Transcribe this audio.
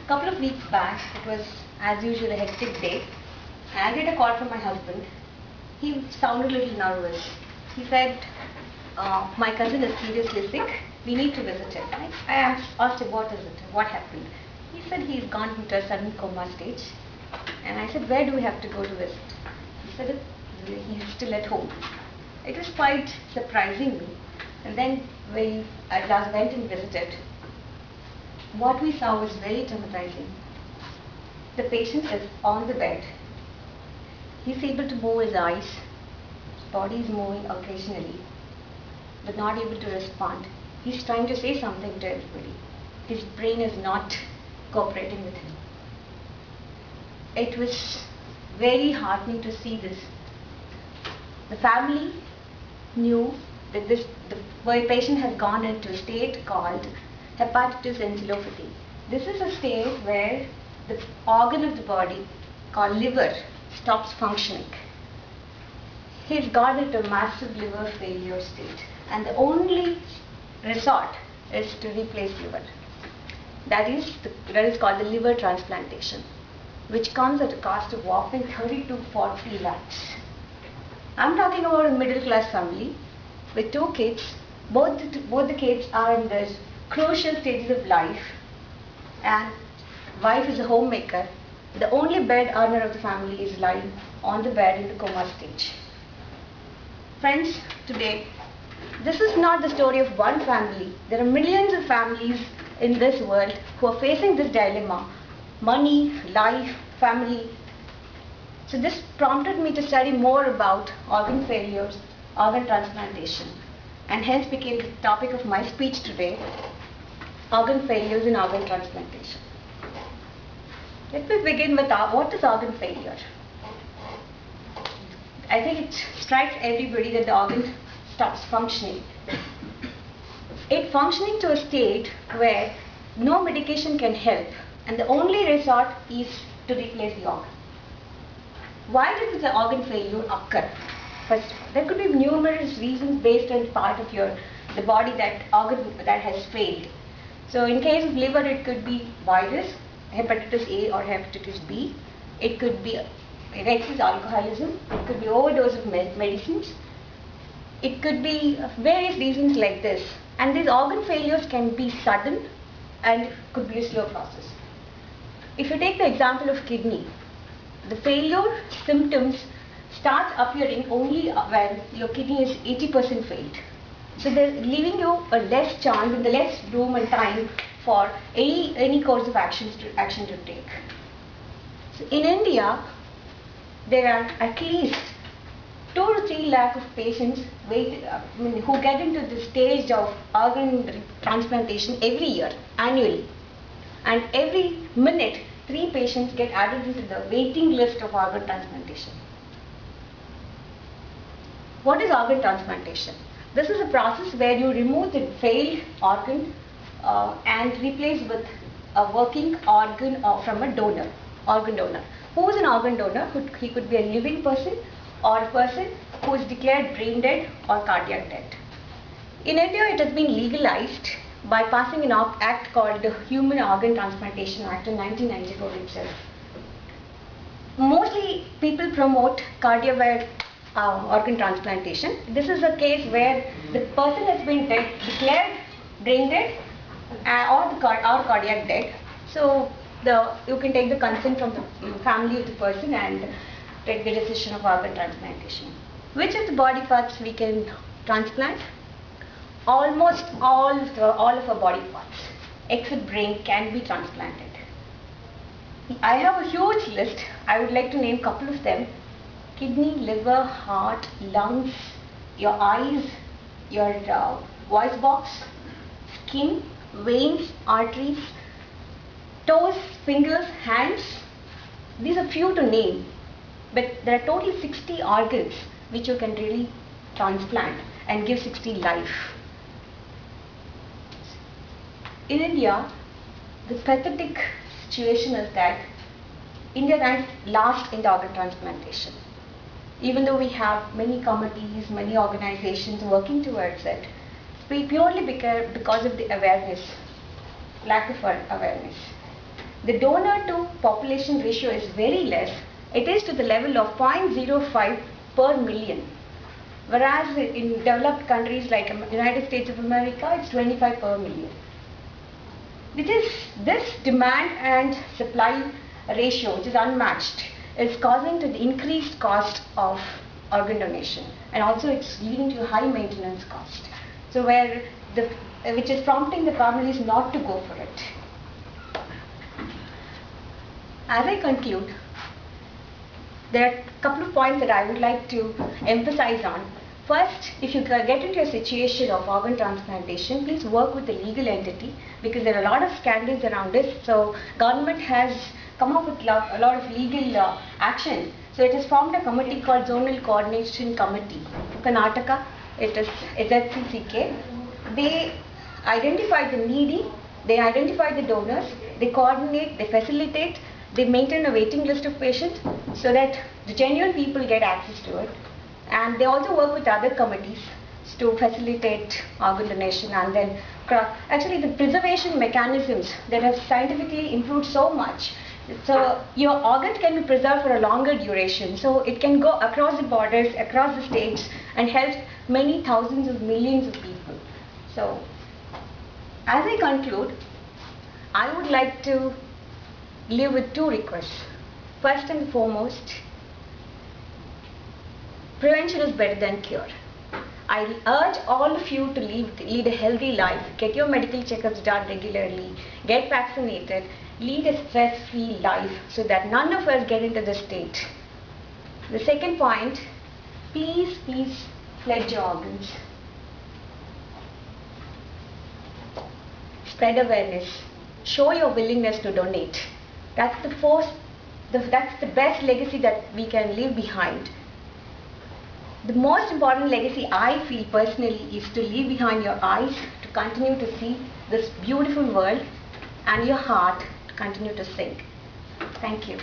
Couple of weeks back, it was as usual a hectic day. I get a call from my husband. He sounded a little nervous. He said, my cousin is seriously sick. We need to visit him. I asked him, what is it? What happened? He said he's gone into a sudden coma stage. And I said, where do we have to go to visit? He said he's still at home. It was quite surprising me. And then we at last went and visited. What we saw was very traumatizing. The patient is on the bed. He's able to move his eyes. His body is moving occasionally, but not able to respond. He's trying to say something to everybody. His brain is not cooperating with him. It was very heartening to see this. The family knew that the patient has gone into a state called hepatitis encephalopathy. This is a state where the organ of the body called liver stops functioning. He's gone into a massive liver failure state, and the only resort is to replace liver. That is called the liver transplantation, which comes at a cost of whopping 30 to 40 lakhs. I'm talking about a middle class family with 2 kids. Both the kids are in the crucial stages of life, and wife is a homemaker. The only bed earner of the family is lying on the bed in the coma stage. Friends, today, this is not the story of one family. There are millions of families in this world who are facing this dilemma: money, life, family. So this prompted me to study more about organ failures, organ transplantation, and hence became the topic of my speech today: organ failures in organ transplantation. Let me begin with what is organ failure. I think it strikes everybody that the organ stops functioning. It's functioning to a state where no medication can help, and the only resort is to replace the organ. Why does the organ failure occur? First, there could be numerous reasons based on part of the body, that organ that has failed. So in case of liver, it could be virus, hepatitis A or hepatitis B. It could be excess alcoholism. It could be overdose of medicines. It could be various reasons like this. And these organ failures can be sudden and could be a slow process. If you take the example of kidney, the failure symptoms start appearing only when your kidney is 80% failed. So they're leaving you a less chance and the less room and time for any course of action to take. So in India, there are at least 2 to 3 lakh of patients who get into the stage of organ transplantation every year, annually. And every minute, 3 patients get added to the waiting list of organ transplantation. What is organ transplantation? This is a process where you remove the failed organ and replace with a working organ from a donor, organ donor. Who is an organ donor? He could be a living person or a person who is declared brain dead or cardiac dead. In India, it has been legalized by passing an act called the Human Organ Transplantation Act in 1994 itself. Mostly people promote cardiac organ transplantation. This is a case where the person has been declared brain dead or cardiac dead. So you can take the consent from the family of the person and take the decision of organ transplantation. Which of the body parts we can transplant? Almost all of our body parts, except brain, can be transplanted. I have a huge list. I would like to name a couple of them: kidney, liver, heart, lungs, your eyes, your voice box, skin, veins, arteries, toes, fingers, hands. These are few to name, but there are total 60 organs which you can really transplant and give 60 life. In India, the pathetic situation is that India ranks last in the organ transplantation. Even though we have many committees, many organizations working towards it, purely because of the awareness, lack of awareness. the donor to population ratio is very less. It is to the level of 0.05 per million. Whereas in developed countries like United States of America, it's 25 per million. This demand and supply ratio, which is unmatched, is causing to the increased cost of organ donation, and also it's leading to high maintenance cost. So which is prompting the families not to go for it. As I conclude, there are a couple of points that I would like to emphasize on. First, if you get into a situation of organ transplantation, please work with a legal entity, because there are a lot of scandals around this. So government has come up with a lot of legal action. So it has formed a committee called Zonal Coordination Committee. Karnataka, it is ZCCK. They identify the needy, they identify the donors, they coordinate, they facilitate, they maintain a waiting list of patients so that the genuine people get access to it. And they also work with other committees to facilitate organ donation, and then actually the preservation mechanisms that have scientifically improved so much. So your organs can be preserved for a longer duration. So it can go across the borders, across the states, and help many thousands of millions of people. So as I conclude, I would like to leave with two requests. First and foremost, prevention is better than cure. I urge all of you to lead a healthy life, get your medical checkups done regularly, get vaccinated, lead a stress-free life so that none of us get into this state. The second point, please pledge your organs. Spread awareness. Show your willingness to donate. That's the best legacy that we can leave behind. The most important legacy I feel personally is to leave behind your eyes to continue to see this beautiful world, and your heart to continue to sing. Thank you.